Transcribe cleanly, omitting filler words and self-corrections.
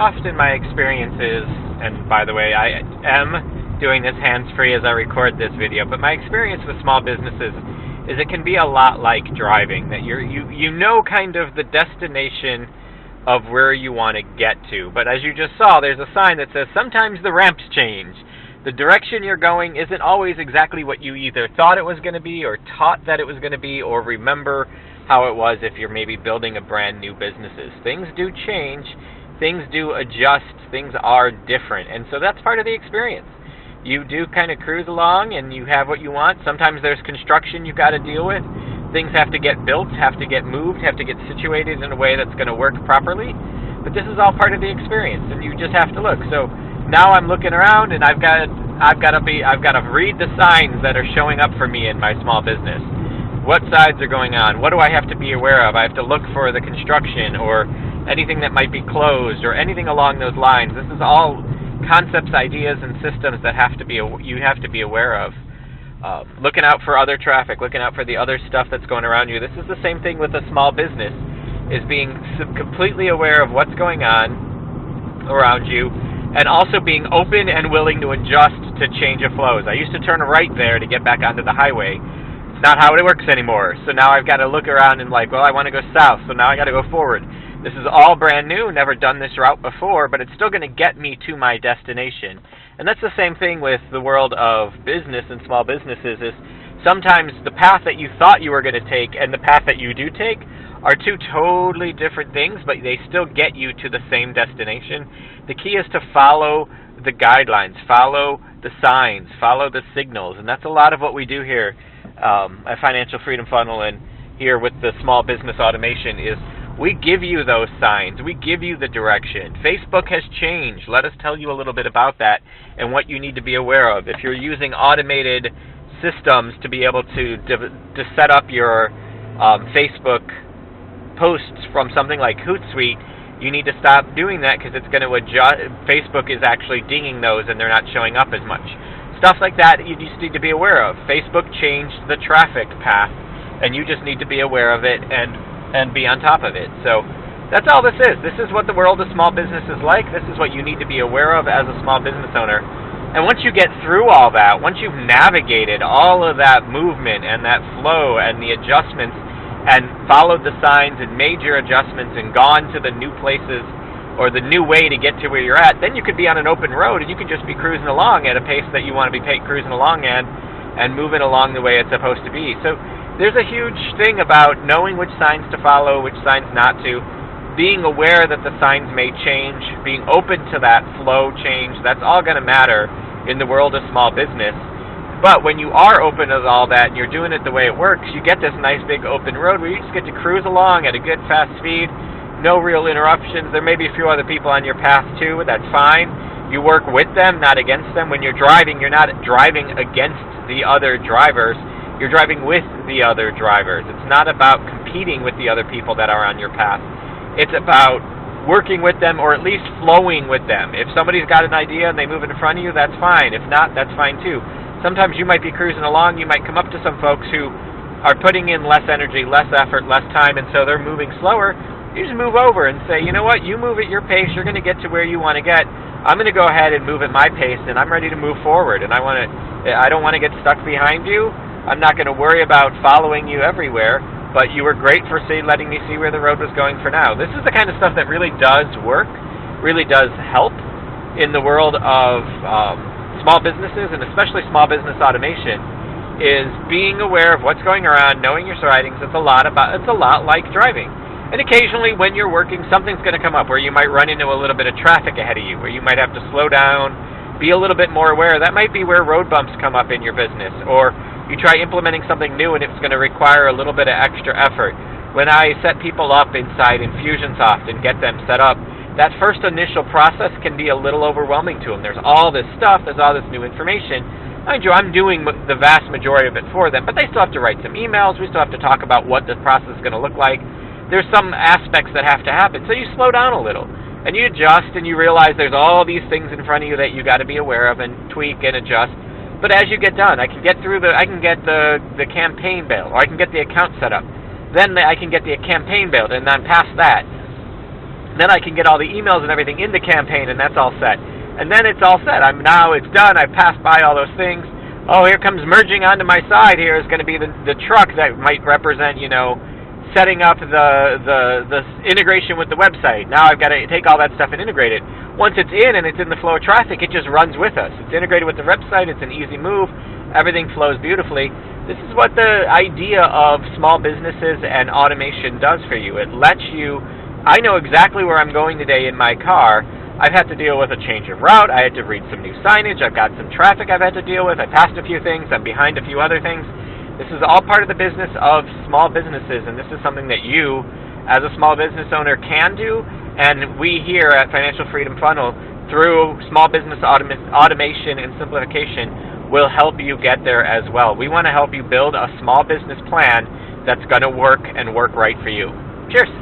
often my experience is, and by the way, I am doing this hands-free as I record this video, but my experience with small businesses is it can be a lot like driving, that you know kind of the destination of where you want to get to. But as you just saw, there's a sign that says sometimes the ramps change. The direction you're going isn't always exactly what you either thought it was going to be or taught that it was going to be or remember how it was if you're maybe building a brand new businesses. Things do change, things do adjust, things are different, and so that's part of the experience. You do kind of cruise along and you have what you want. Sometimes there's construction you've got to deal with. Things have to get built, have to get moved, have to get situated in a way that's going to work properly. But this is all part of the experience, and you just have to look. So now I'm looking around, and I've got to read the signs that are showing up for me in my small business. What sides are going on? What do I have to be aware of? I have to look for the construction or anything that might be closed or anything along those lines. This is all concepts, ideas, and systems that you have to be aware of. Looking out for other traffic, looking out for the other stuff that's going around you. This is the same thing with a small business, is being completely aware of what's going on around you and also being open and willing to adjust to change of flows. I used to turn right there to get back onto the highway. It's not how it works anymore. So now I've got to look around and like, well, I want to go south, so now I got to go forward. This is all brand new, never done this route before, but it's still going to get me to my destination. And that's the same thing with the world of business and small businesses, is sometimes the path that you thought you were going to take and the path that you do take are two totally different things, but they still get you to the same destination. The key is to follow the guidelines, follow the signs, follow the signals, and that's a lot of what we do here at Financial Freedom Funnel and here with the small business automation is we give you those signs. We give you the direction. Facebook has changed. Let us tell you a little bit about that and what you need to be aware of. If you're using automated systems to be able to set up your Facebook posts from something like Hootsuite, you need to stop doing that because it's going to adjust. Facebook is actually dinging those and they're not showing up as much. Stuff like that you just need to be aware of. Facebook changed the traffic path and you just need to be aware of it and be on top of it. So that's all this is. This is what the world of small business is like. This is what you need to be aware of as a small business owner. And once you get through all that, once you've navigated all of that movement and that flow and the adjustments and followed the signs and made your adjustments and gone to the new places or the new way to get to where you're at, then you could be on an open road and you could just be cruising along at a pace that you want to be cruising along at and moving along the way it's supposed to be. So there's a huge thing about knowing which signs to follow, which signs not to, being aware that the signs may change, being open to that flow change. That's all going to matter in the world of small business. But when you are open to all that and you're doing it the way it works, you get this nice big open road where you just get to cruise along at a good fast speed, no real interruptions. There may be a few other people on your path too, but that's fine. You work with them, not against them. When you're driving, you're not driving against the other drivers. You're driving with the other drivers. It's not about competing with the other people that are on your path. It's about working with them or at least flowing with them. If somebody's got an idea and they move in front of you, that's fine. If not, that's fine too. Sometimes you might be cruising along, you might come up to some folks who are putting in less energy, less effort, less time, and so they're moving slower. You just move over and say, you know what, you move at your pace, you're going to get to where you want to get. I'm going to go ahead and move at my pace, and I'm ready to move forward, and I don't want to get stuck behind you. I'm not going to worry about following you everywhere, but you were great for letting me see where the road was going for now. This is the kind of stuff that really does work, really does help in the world of small businesses, and especially small business automation, is being aware of what's going around, knowing your surroundings. It's a lot like driving. And occasionally when you're working, something's going to come up where you might run into a little bit of traffic ahead of you, where you might have to slow down, be a little bit more aware. That might be where road bumps come up in your business, or you try implementing something new and it's going to require a little bit of extra effort. When I set people up inside Infusionsoft and get them set up, that first initial process can be a little overwhelming to them. There's all this stuff, there's all this new information. Mind you, I'm doing the vast majority of it for them, but they still have to write some emails. We still have to talk about what the process is going to look like. There's some aspects that have to happen. So you slow down a little and you adjust and you realize there's all these things in front of you that you got to be aware of and tweak and adjust. But as you get done, I can get the campaign built, or I can get the account set up. Then I can get the campaign built, and then past that, Then I can get all the emails and everything in the campaign, and that's all set. And then it's all set. It's done. I've passed by all those things. Oh, here comes merging onto my side. Here is going to be the truck that might represent, setting up the integration with the website. Now I've got to take all that stuff and integrate it. Once it's in and it's in the flow of traffic, it just runs with us. It's integrated with the website. It's an easy move. Everything flows beautifully. This is what the idea of small businesses and automation does for you. It lets you, I know exactly where I'm going today in my car. I've had to deal with a change of route. I had to read some new signage. I've got some traffic I've had to deal with. I passed a few things. I'm behind a few other things. This is all part of the business of small businesses, and this is something that you, as a small business owner, can do. And we here at Financial Freedom Funnel, through small business automation and simplification, will help you get there as well. We want to help you build a small business plan that's going to work and work right for you. Cheers.